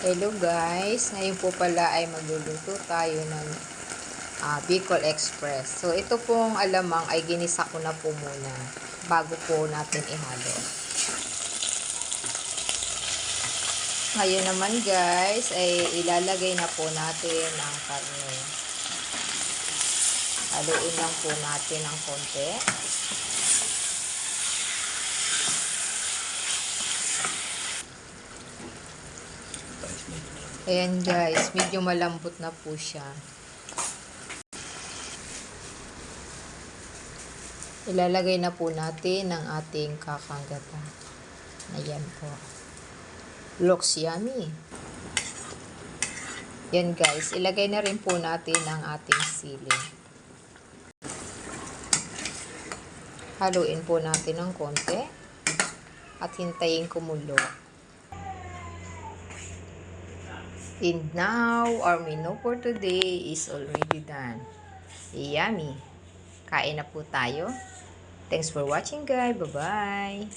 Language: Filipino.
Hello guys, ngayon po pala ay magluluto tayo ng Bicol Express. So ito pong alamang ay ginisa ko na po muna bago po natin ihalo. Ngayon naman guys ay ilalagay na po natin ang karne. Haluin lang po natin ng konti. Ayan guys, medyo malambot na po siya. Ilalagay na po natin ang ating kakanggata. Ayan po. Looks yummy. Yan guys, ilagay na rin po natin ang ating sili. Haluin po natin ng konti at hintayin kumulo. And now, our menu for today is already done. Yummy! Kain na po tayo. Thanks for watching guys. Bye-bye!